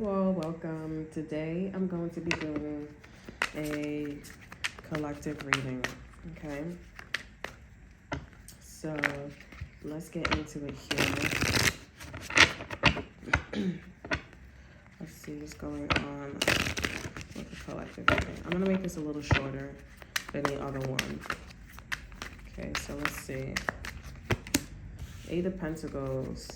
you all, welcome. Today I'm going to be doing a collective reading, okay? So let's get into it here. Let's see what's going on with the collective reading. I'm gonna make this a little shorter than the other one. Okay, so let's see. Eight of Pentacles.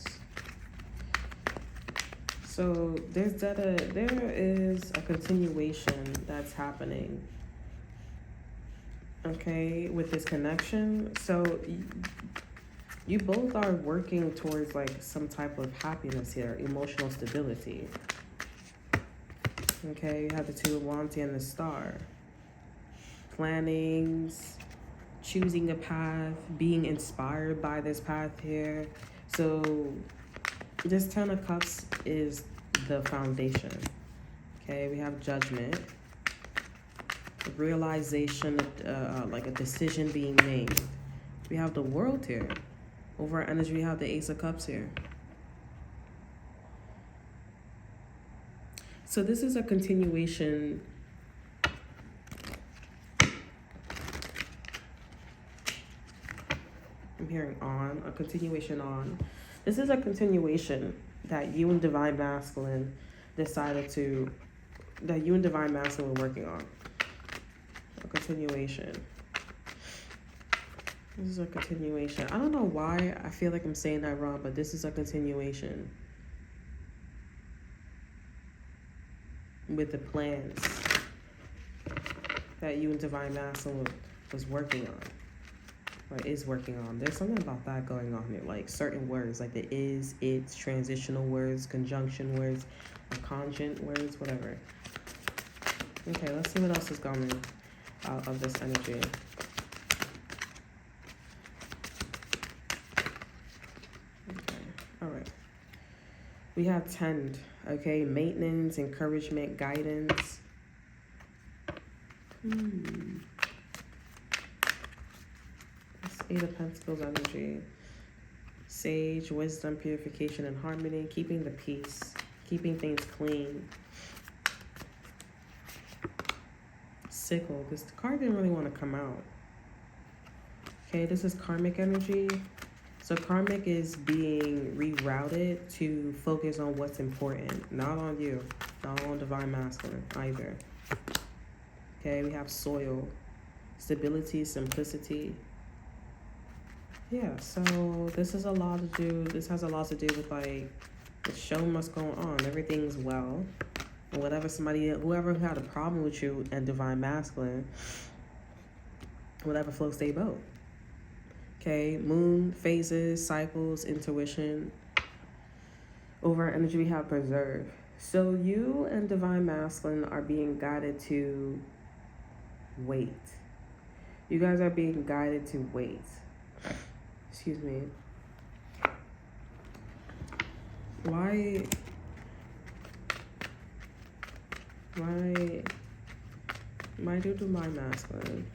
So there is a continuation that's happening, okay, with this connection. So you both are working towards like some type of happiness here, emotional stability. Okay, you have the Two of Wands and the Star. Plannings, choosing a path, being inspired by this path here. So this Ten of Cups is the foundation. Okay, we have Judgment, realization of like a decision being made. We have the World here. Over our energy, we have the Ace of Cups here. So this is a continuation. I'm hearing on, a continuation on. This is a continuation that you and Divine Masculine decided to, that you and Divine Masculine were working on. A continuation. This is a continuation. I don't know why I feel like I'm saying that wrong, but this is a continuation with the plans that you and Divine Masculine was working on. Or is working on. There's something about that going on here, like certain words, like the is, it's, transitional words, conjunction words, or conjunct words, whatever. Okay, let's see what else is coming out of this energy. Okay, all right. We have tend, okay, maintenance, encouragement, guidance. Eight of Pentacles energy. Sage, wisdom, purification, and harmony. Keeping the peace. Keeping things clean. Sickle. This card didn't really want to come out. Okay, this is karmic energy. So karmic is being rerouted to focus on what's important. Not on you. Not on Divine Masculine either. Okay, we have soil. Stability, simplicity. Yeah, so this is a lot to do. This has a lot to do with like the show must go on. Everything's well. And whoever had a problem with you and Divine Masculine, whatever floats their boat. Okay, moon, phases, cycles, intuition. Over our energy, we have preserve. So you and Divine Masculine are being guided to wait. You guys are being guided to wait. Excuse me. Why do Divine Masculine?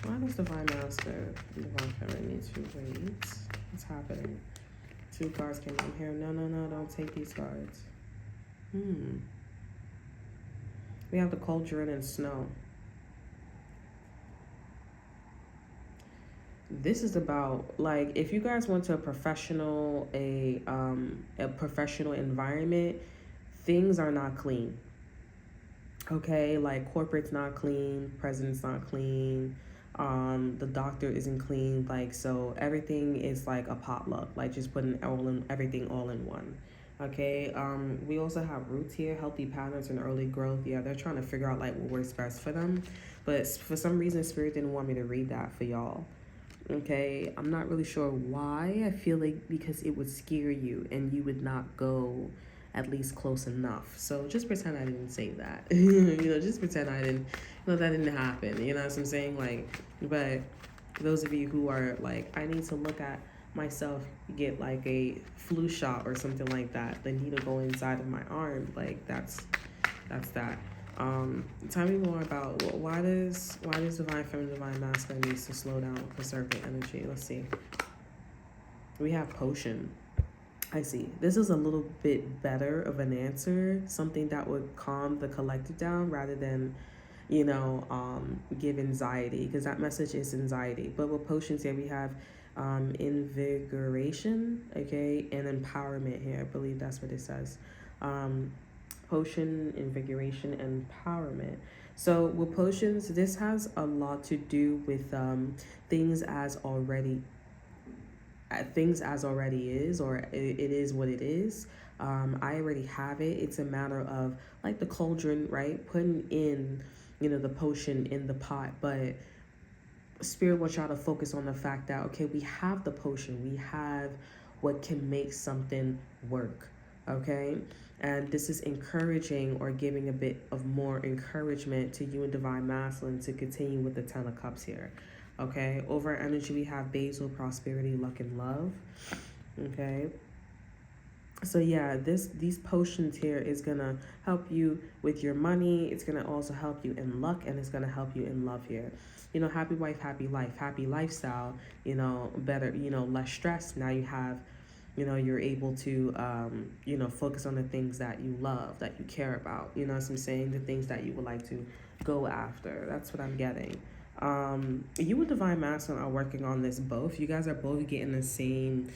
Why does Divine Masculine and Divine Feminine need to wait? What's happening? Two cards came out here. No, don't take these cards. We have the cauldron and snow. This is about, like, if you guys went to a professional environment, things are not clean. Okay, like corporate's not clean, president's not clean, the doctor isn't clean, like, so everything is like a potluck, like just putting everything all in one. Okay, we also have roots here, healthy patterns and early growth. Yeah, they're trying to figure out like what works best for them, but for some reason Spirit didn't want me to read that for y'all. Okay, I'm not really sure why. I feel like because it would scare you and you would not go at least close enough. So just pretend I didn't say that. Just pretend I didn't, that didn't happen. You know what I'm saying? Like, but those of you who are like, I need to look at myself, get like a flu shot or something like that, the needle go inside of my arm, like that's that. Tell me more about why does Divine Feminine, Divine Masculine needs to slow down, conserve the energy. Let's see. We have potion. I see. This is a little bit better of an answer, something that would calm the collective down rather than, give anxiety, because that message is anxiety. But with potions here, we have invigoration, okay, and empowerment here. I believe that's what it says. Um, Potion, invigoration, and empowerment. So with potions, this has a lot to do with things as already things as already is, or it is what it is. I already have it. It's a matter of like the cauldron, right? Putting in, the potion in the pot. But Spirit wants y'all to focus on the fact that, okay, we have the potion, we have what can make something work, okay? And this is encouraging or giving a bit of more encouragement to you and Divine Masculine to continue with the Ten of Cups here. Okay, over energy, we have basil, prosperity, luck, and love. Okay, so yeah, these potions here is gonna help you with your money. It's gonna also help you in luck, and it's gonna help you in love here. Happy wife, happy life, happy lifestyle. Better. Less stress. Now you have, you're able to, focus on the things that you love, that you care about. You know what I'm saying? The things that you would like to go after. That's what I'm getting. You and Divine Masculine are working on this both. You guys are both getting the same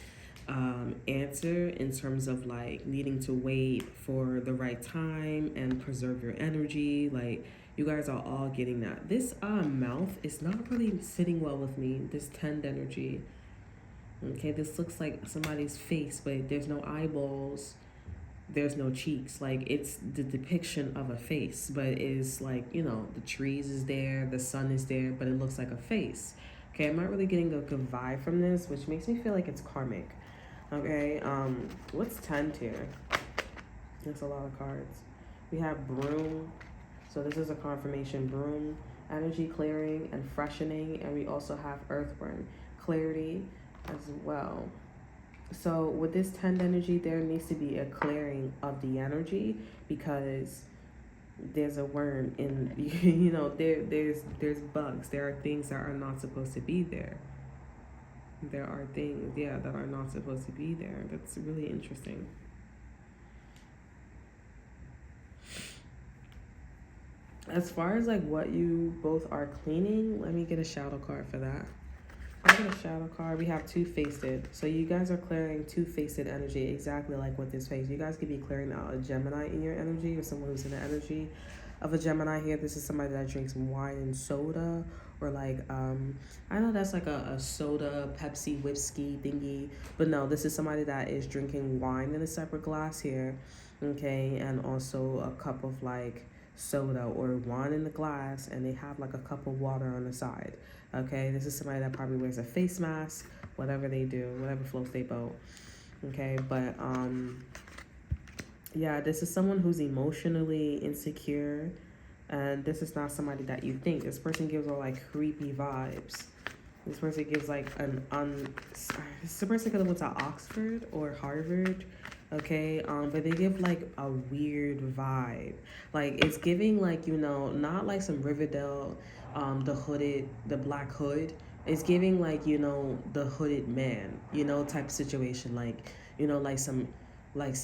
answer in terms of like needing to wait for the right time and preserve your energy. Like you guys are all getting that. This mouth is not really sitting well with me. This tend energy. Okay, this looks like somebody's face, but there's no eyeballs. There's no cheeks. Like it's the depiction of a face, but it is like, the trees is there, the sun is there, but it looks like a face. Okay, I'm not really getting a good vibe from this, which makes me feel like it's karmic. Okay, what's 10 here? That's a lot of cards. We have broom. So this is a confirmation. Broom, energy clearing and freshening, and we also have earthburn, clarity as well. So with this 10 energy, there needs to be a clearing of the energy because there's a worm in, there's bugs. There are things that are not supposed to be there. There are things, that are not supposed to be there. That's really interesting. As far as like what you both are cleaning, let me get a shadow card for that. I get a shadow card. We have two-faced. So you guys are clearing two-faced energy, exactly like what this face. You guys could be clearing out a Gemini in your energy, or someone who's in the energy of a Gemini here. This is somebody that drinks wine and soda, or like I know that's like a soda, Pepsi, whiskey thingy, but no, this is somebody that is drinking wine in a separate glass here, okay, and also a cup of like soda or wine in the glass, and they have like a cup of water on the side. Okay, this is somebody that probably wears a face mask, whatever they do, whatever floats their boat. Okay, but yeah, this is someone who's emotionally insecure, and this is not somebody that you think. This person gives all like creepy vibes. This person gives like this person could have went to Oxford or Harvard, okay? But they give like a weird vibe. Like it's giving like, not like some Riverdale, the Black Hood. It's giving like, the hooded man, type of situation. Like, like some, like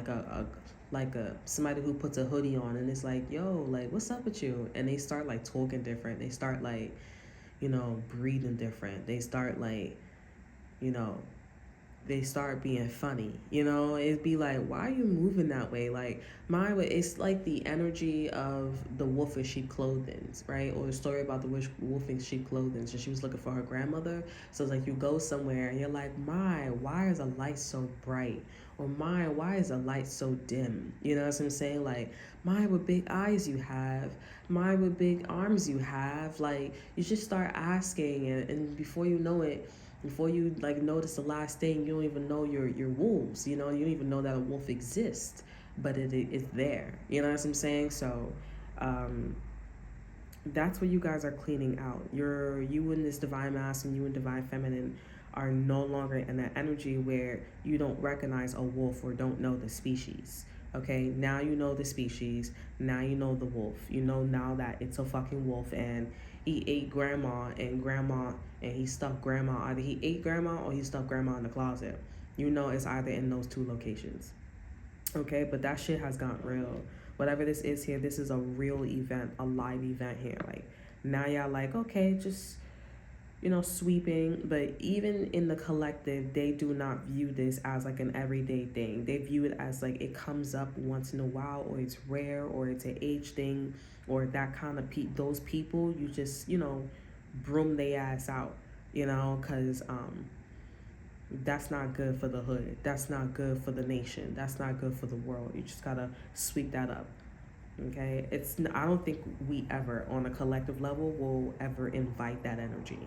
a somebody who puts a hoodie on and it's like, yo, like what's up with you, and they start like talking different, they start like, breathing different, they start like, they start being funny, it'd be like, why are you moving that way? Like it's like the energy of the wolf in sheep clothing, right? Or the story about the wolf in sheep clothing. So she was looking for her grandmother. So it's like you go somewhere and you're like, my, why is the light so bright? Or my, why is the light so dim? You know what I'm saying? Like, my, what big eyes you have, my, what big arms you have. Like you just start asking, and before you know it, before you like notice the last thing, you don't even know your wolves. You don't even know that a wolf exists, but it's there. You know what I'm saying? So, that's what you guys are cleaning out. You and this divine masculine, you and divine feminine are no longer in that energy where you don't recognize a wolf or don't know the species. Okay, now you know the species. Now you know the wolf. You know now that it's a fucking wolf, and he ate grandma, and he stuffed grandma. Either he ate grandma or he stuffed grandma in the closet. You know, it's either in those two locations. Okay, but that shit has gotten real. Whatever this is here, this is a real event, a live event here. Like, now y'all like, okay, just, sweeping. But even in the collective, they do not view this as like an everyday thing. They view it as like it comes up once in a while, or it's rare, or it's an age thing, or that kind of those people, you just, broom they ass out, because that's not good for the hood. That's not good for the nation. That's not good for the world. You just gotta sweep that up. Okay, I don't think we ever, on a collective level, will ever invite that energy.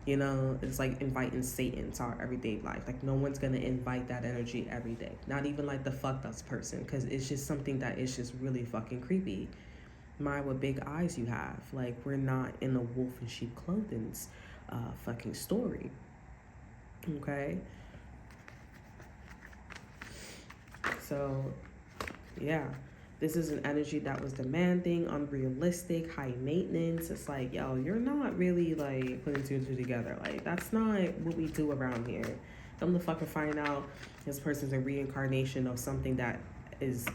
It's like inviting Satan to our everyday life. Like, no one's gonna invite that energy every day. Not even like the fucked us person, because it's just something that is just really fucking creepy. My, what big eyes you have. Like, we're not in a wolf in sheep clothing's fucking story. Okay. So, yeah. This is an energy that was demanding, unrealistic, high maintenance. It's like, yo, you're not really like putting two and two together. Like, that's not what we do around here. Come to fucking find out this person's a reincarnation of something that is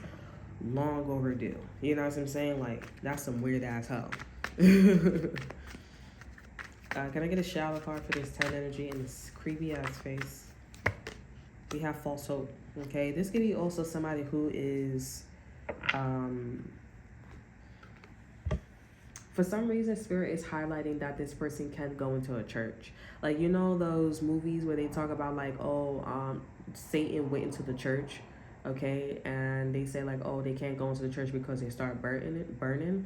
long overdue. You know what I'm saying? Like, that's some weird ass hell. Can I get a shadow card for this 10 energy and this creepy ass face? We have false hope. Okay, this could be also somebody who is for some reason, Spirit is highlighting that this person can go into a church. Like, those movies where they talk about like, Satan went into the church, okay, and they say like, oh, they can't go into the church because they start burning.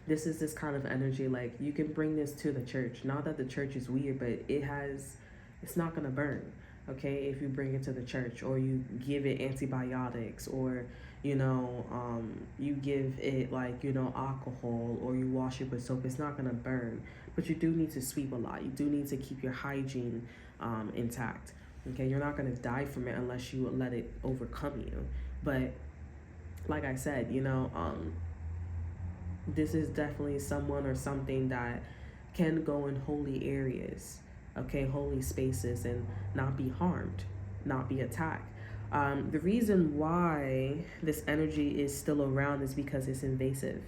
This is this kind of energy. Like, you can bring this to the church. Not that the church is weird, but it's not gonna burn, okay, if you bring it to the church, or you give it antibiotics, or you give it like, alcohol, or you wash it with soap. It's not gonna burn, but you do need to sweep a lot. You do need to keep your hygiene intact. Okay, you're not gonna die from it unless you let it overcome you. But like I said, this is definitely someone or something that can go in holy areas, okay, holy spaces, and not be harmed, not be attacked. The reason why this energy is still around is because it's invasive.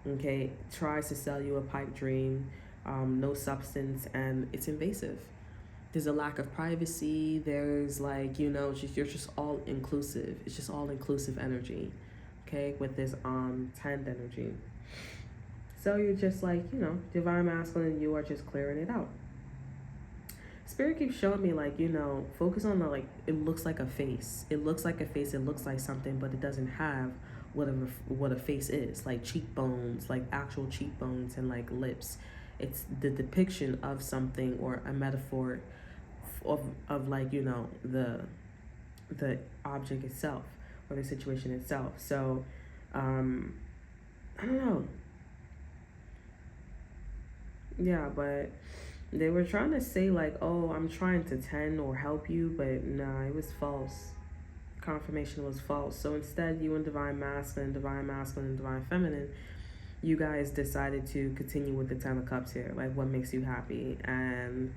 Okay, it tries to sell you a pipe dream, no substance, and it's invasive. There's a lack of privacy. There's like, you're just all inclusive. It's just all inclusive energy, okay, with this 10 energy. So you're just like, divine masculine, and you are just clearing it out. Spirit keeps showing me like, focus on the, like, it looks like a face. It looks like a face. It looks like something, but it doesn't have what a face is. Like cheekbones, like actual cheekbones, and like lips. It's the depiction of something, or a metaphor of like, the object itself, or the situation itself. So, I don't know. Yeah, but they were trying to say like, oh, I'm trying to tend or help you, but nah, it was false. Confirmation was false. So instead, you and Divine Masculine, and Divine Feminine, you guys decided to continue with the 10 of Cups here. Like, what makes you happy, and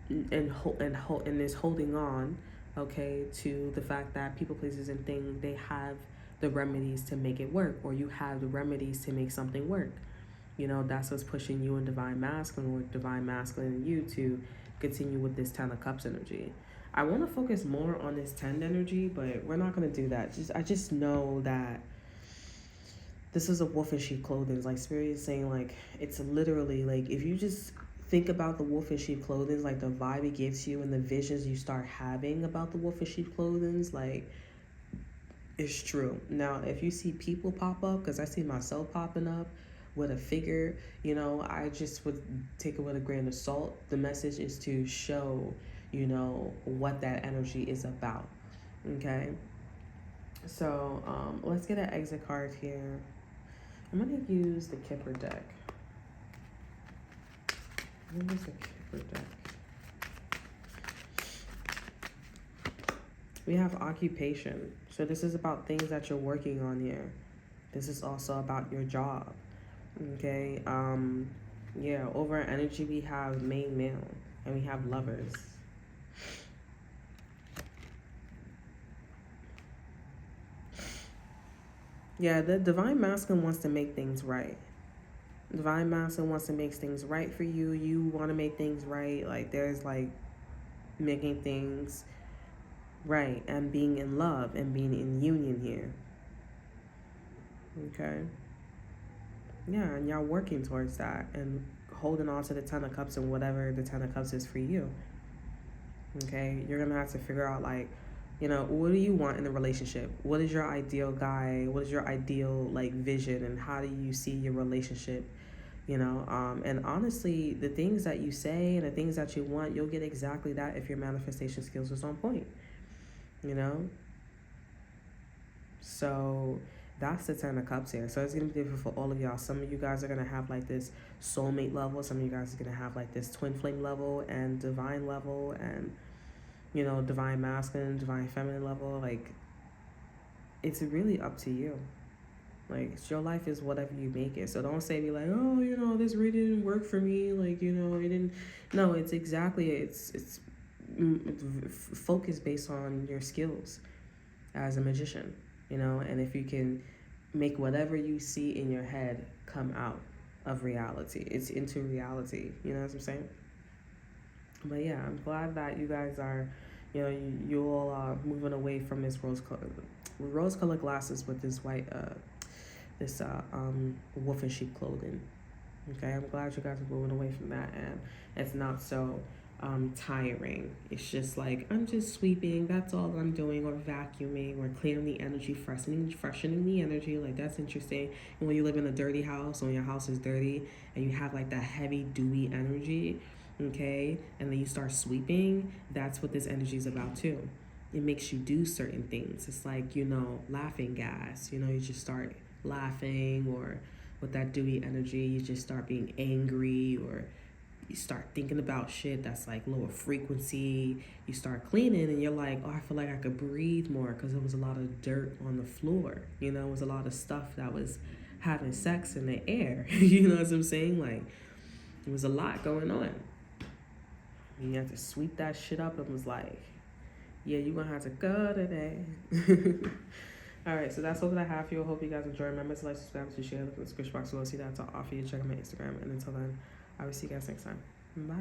is holding on, okay, to the fact that people, places, and things, they have the remedies to make it work, or you have the remedies to make something work. That's what's pushing you and Divine Masculine, or Divine Masculine and you, to continue with this 10 of Cups energy. I want to focus more on this 10 energy, but we're not going to do that. I just know that this is a wolf in sheep clothing. Like, Spirit is saying, like, it's literally, like, if you just think about the wolf in sheep clothing, like, the vibe it gives you and the visions you start having about the wolf in sheep clothing, like, it's true. Now, if you see people pop up, because I see myself popping up with a figure, I just would take it with a grain of salt. The message is to show, what that energy is about. Okay. So let's get an exit card here. I'm going to use the Kipper deck. We have occupation. So this is about things that you're working on here. This is also about your job. Okay. Yeah, over energy we have main male and we have lovers. Yeah, the divine masculine wants to make things right. Divine masculine wants to make things right for you. You want to make things right. Like there's like making things right and being in love and being in union here. Okay. Yeah, and y'all working towards that and holding on to the Ten of Cups and whatever the Ten of Cups is for you. Okay, you're gonna have to figure out like, what do you want in a relationship? What is your ideal guy? What is your ideal like vision, and how do you see your relationship? And honestly, the things that you say and the things that you want, you'll get exactly that if your manifestation skills is on point. You know, so that's the Ten of Cups here. So it's gonna be different for all of y'all. Some of you guys are gonna have like this soulmate level. Some of you guys are gonna have like this twin flame level and divine level and divine masculine, divine feminine level. Like it's really up to you. Like your life is whatever you make it. So don't say be like, oh, this really didn't work for me. Like it didn't. No, it's exactly it's focused based on your skills as a magician. And if you can make whatever you see in your head come out of reality, it's into reality. You know what I'm saying? But yeah, I'm glad that you guys are, you all are moving away from this rose-colored glasses with this white, wolf in sheep clothing. Okay, I'm glad you guys are moving away from that, and it's not so tiring. It's just like I'm just sweeping. That's all I'm doing, or vacuuming, or clearing the energy, freshening the energy. Like that's interesting. And when you live in a dirty house, when your house is dirty, and you have like that heavy, dewy energy, okay, and then you start sweeping. That's what this energy is about too. It makes you do certain things. It's like laughing gas. You just start laughing, or with that dewy energy, you just start being angry, or you start thinking about shit that's like lower frequency. You start cleaning and you're like, oh, I feel like I could breathe more because there was a lot of dirt on the floor. It was a lot of stuff that was having sex in the air. You know what I'm saying? Like, it was a lot going on. And you have to sweep that shit up and was like, yeah, you're going to have to go today. All right, so that's all that I have for you. I hope you guys enjoy. Remember to like, subscribe, to share, look in the description box below. See that to offer you. Check out my Instagram. And until then, I will see you guys next time. Bye.